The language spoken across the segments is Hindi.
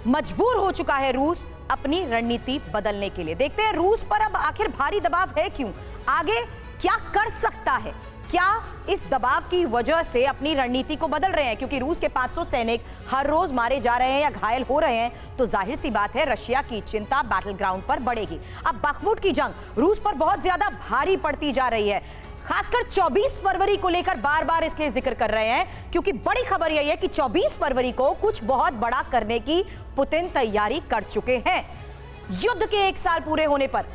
मजबूर हो चुका है रूस अपनी रणनीति बदलने के लिए। देखते हैं रूस पर अब आखिर भारी दबाव है क्यों, आगे क्या कर सकता है, क्या इस दबाव की वजह से अपनी रणनीति को बदल रहे हैं, क्योंकि रूस के 500 सैनिक हर रोज मारे जा रहे हैं या घायल हो रहे हैं, तो जाहिर सी बात है रशिया की चिंता बैटल ग्राउंड पर बढ़ेगी। अब बखमुट की जंग रूस पर बहुत ज्यादा भारी पड़ती जा रही है, खासकर 24 फरवरी को लेकर बार बार इसलिए जिक्र कर रहे हैं क्योंकि बड़ी खबर यही है कि 24 फरवरी को कुछ बहुत बड़ा करने की पुतिन तैयारी कर चुके हैं। युद्ध के 1 साल पूरे होने पर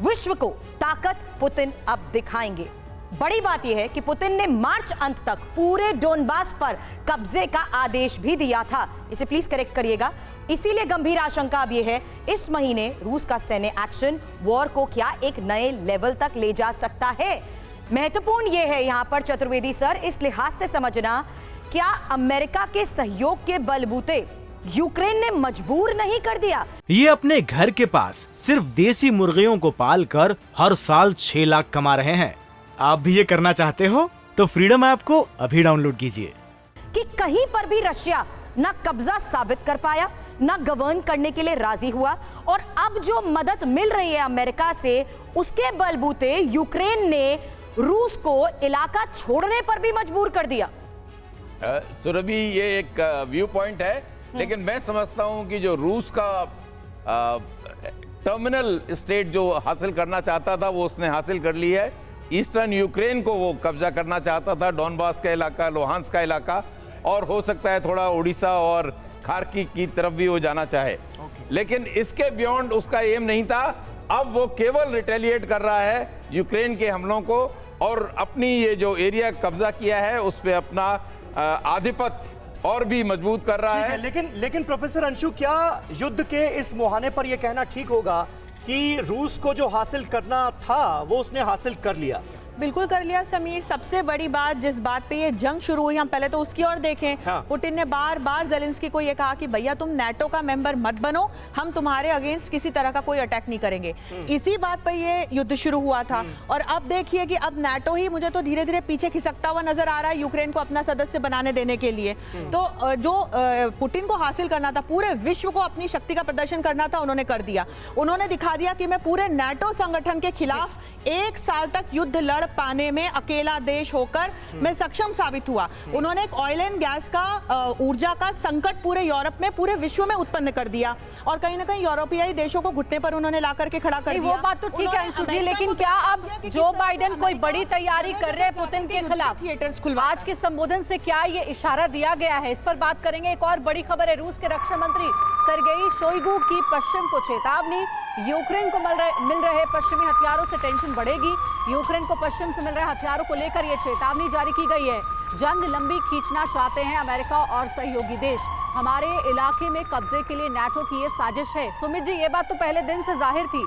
विश्व को ताकत पुतिन अब दिखाएंगे। बड़ी बात यह है कि पुतिन ने मार्च अंत तक पूरे डोनबास पर कब्जे का आदेश भी दिया था, इसे प्लीज करेक्ट करिएगा। इसीलिए गंभीर आशंका अब यह है इस महीने रूस का सैन्य एक्शन वॉर को क्या एक नए लेवल तक ले जा सकता है। महत्वपूर्ण यह है यहां पर चतुर्वेदी सर इस लिहाज से समझना, क्या अमेरिका के सहयोग के बलबूते यूक्रेन ने मजबूर नहीं कर दिया। ये अपने घर के पास सिर्फ देसी मुर्गियों को पालकर हर साल 6 लाख कमा रहे हैं। आप भी ये करना चाहते हो तो फ्रीडम ऐप को अभी डाउनलोड कीजिए। कि कहीं पर भी रशिया ना कब्जा साबित कर पाया, ना गवर्न करने के लिए राजी हुआ, और अब जो मदद मिल रही है अमेरिका से उसके बलबूते यूक्रेन ने रूस को इलाका छोड़ने पर भी मजबूर कर दिया। सुरभि, ये एक व्यू पॉइंट है, लेकिन मैं समझता हूं कि जो रूस का टर्मिनल स्टेट जो हासिल करना चाहता था वो उसने हासिल कर ली है। ईस्टर्न यूक्रेन को वो कब्जा करना चाहता था, डॉनबास का इलाका, लोहांस का इलाका, और हो सकता है थोड़ा उड़ीसा और खार्की की तरफ भी वो जाना चाहे। लेकिन इसके बियॉन्ड उसका एम नहीं था। अब वो केवल रिटेलिएट कर रहा है यूक्रेन के हमलों को, और अपनी ये जो एरिया कब्जा किया है उस पर अपना आधिपत्य और भी मजबूत कर रहा है। लेकिन प्रोफेसर अंशु, क्या युद्ध के इस मुहाने पर यह कहना ठीक होगा कि रूस को जो हासिल करना था वो उसने हासिल कर लिया? बिल्कुल कर लिया समीर। सबसे बड़ी बात, जिस बात पे ये जंग शुरू हुई, हम पहले तो उसकी ओर देखें। हाँ। पुतिन ने बार बार ज़ेलेंस्की को ये कहा कि भैया तुम नेटो का मेंबर मत बनो, हम तुम्हारे अगेंस्ट किसी तरह का कोई अटैक नहीं करेंगे। इसी बात पर ये युद्ध शुरू हुआ था, और अब देखिए कि अब नेटो ही मुझे तो धीरे धीरे पीछे खिसकता हुआ नजर आ रहा है यूक्रेन को अपना सदस्य बनाने देने के लिए। तो जो पुतिन को हासिल करना था, पूरे विश्व को अपनी शक्ति का प्रदर्शन करना था, उन्होंने कर दिया। उन्होंने दिखा दिया कि मैं पूरे नेटो संगठन के खिलाफ 1 साल तक युद्ध लड़ पाने में अकेला देश होकर मैं सक्षम साबित हुआ। उन्होंने एक ऑयल एंड गैस का ऊर्जा का संकट पूरे यूरोप में, पूरे विश्व में उत्पन्न कर दिया, और कहीं ना कहीं यूरोपीय देशों को घुटने पर उन्होंने ला करके खड़ा कर दिया। वो बात तो ठीक है अंशु जी, लेकिन क्या अब जो बाइडेन कोई बड़ी तैयारी कर रहे हैं पुतिन के खिलाफ? थिएटर्स खुलवा, आज के संबोधन से क्या ये इशारा दिया गया है, इस पर बात करेंगे। एक और बड़ी खबर है, रूस के रक्षा मंत्री सर्गेई शोइगु की पश्चिम को चेतावनी, यूक्रेन को मिल रहे पश्चिमी हथियारों से टेंशन बढ़ेगी। यूक्रेन को पश्चिम से मिल रहे हथियारों को लेकर यह चेतावनी जारी की गई है। जंग लंबी खींचना चाहते हैं अमेरिका और सहयोगी देश, हमारे इलाके में कब्जे के लिए नाटो की ये साजिश है। सुमित जी, ये बात तो पहले दिन से जाहिर थी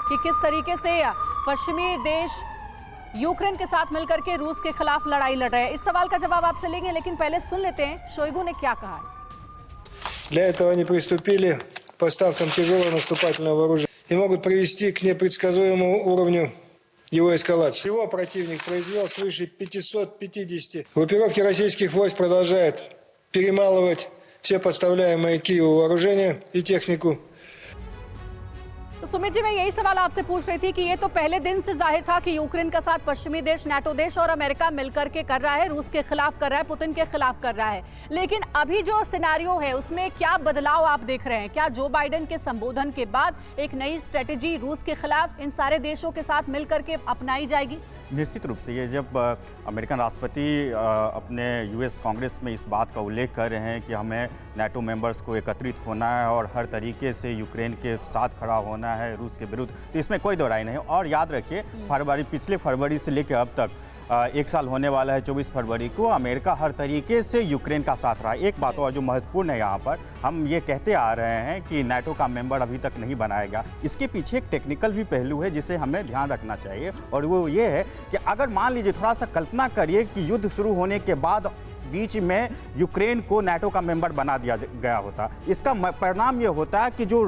कि किस तरीके से पश्चिमी देश यूक्रेन के साथ मिलकर के रूस के खिलाफ लड़ाई लड़ रहे हैं। इस सवाल का जवाब आपसे लेंगे, लेकिन पहले सुन लेते हैं शोइगु ने क्या कहा है। Для этого они приступили к поставкам тяжелого наступательного вооружения и могут привести к непредсказуемому уровню его эскалации. Его противник произвел свыше 550. Группировки российских войск продолжают перемалывать все поставляемые Киеву вооружения и технику. तो सुमित जी, मैं यही सवाल आपसे पूछ रही थी कि ये तो पहले दिन से जाहिर था कि यूक्रेन का साथ पश्चिमी देश, नाटो देश और अमेरिका मिलकर के कर रहा है, रूस के खिलाफ कर रहा है, पुतिन के खिलाफ कर रहा है, लेकिन अभी जो सिनेरियो है उसमें क्या बदलाव आप देख रहे हैं? क्या जो बाइडेन के संबोधन के बाद एक नई स्ट्रेटेजी रूस के खिलाफ इन सारे देशों के साथ मिलकर के अपनाई जाएगी? निश्चित रूप से ये जब अमेरिकन राष्ट्रपति अपने यूएस कांग्रेस में इस बात का उल्लेख कर रहे हैं कि हमें नाटो मेंबर्स को एकत्रित होना है और हर तरीके से यूक्रेन के साथ खड़ा होना है रूस के विरुद्ध, तो इसमें कोई दो राय नहीं। और याद रखिए, पिछले फरवरी से लेकर अब तक 1 साल होने वाला है 24 फरवरी को, अमेरिका हर तरीके से यूक्रेन का साथ रहा। एक बात और जो महत्वपूर्ण है यहाँ पर, हम ये कहते आ रहे हैं कि नाटो का मेंबर अभी तक नहीं बनाएगा, इसके पीछे एक टेक्निकल भी पहलू है जिसे हमें ध्यान रखना चाहिए, और वो ये है कि अगर मान लीजिए, थोड़ा सा कल्पना करिए कि युद्ध शुरू होने के बाद बीच में यूक्रेन को नाटो का मेंबर बना दिया गया होता। इसका परिणाम ये होता है कि जो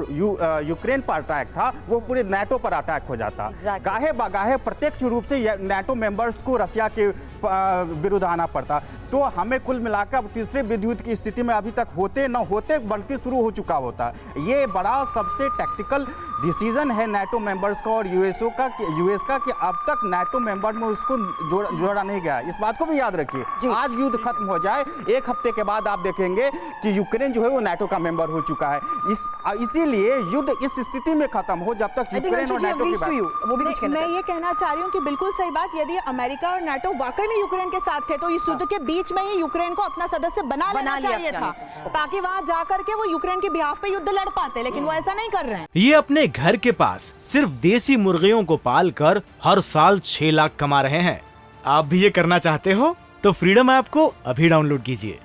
यूक्रेन पर अटैक था वो पूरे नाटो पर अटैक हो जाता। गाहे बगाहे प्रत्यक्ष रूप से नाटो मेंबर्स को रसिया के विरुद्ध आना पड़ता। तो हमें कुल मिलाकर तीसरे विद्युत की स्थिति में अभी तक होते न होते बल्कि शुरू हो चुका होता। ये बड़ा सबसे टैक्टिकल डिसीजन है नाटो मेंबर्स का और यूएस का कि अब तक नाटो मेंबर में उसको जोड़ा नहीं गया। इस बात को भी याद रखिए। आज युद्ध खत्म हो जाए, एक हफ्ते के बाद आप देखेंगे कि यूक्रेन जो है वो नाटो का मेंबर हो चुका है। इसीलिए युद्ध इस स्थिति में खत्म हो जब तक यूक्रेन और नाटो की मैं ये कहना चाह रही हूँ कि बिल्कुल सही बात, यदि अमेरिका और नाटो वाकई में यूक्रेन के साथ थे तो इस युद्ध के बीच में ही यूक्रेन को अपना सदस्य बना लेना चाहिए था, ताकि वहां जाकर के वो यूक्रेन के बिहाफ पे युद्ध लड़ पाते, लेकिन वो ऐसा नहीं कर रहे हैं। ये अपने घर के पास सिर्फ देसी मुर्गियों को पाल कर हर साल 6 लाख कमा रहे हैं। आप भी ये करना चाहते हो तो फ्रीडम ऐप को अभी डाउनलोड कीजिए।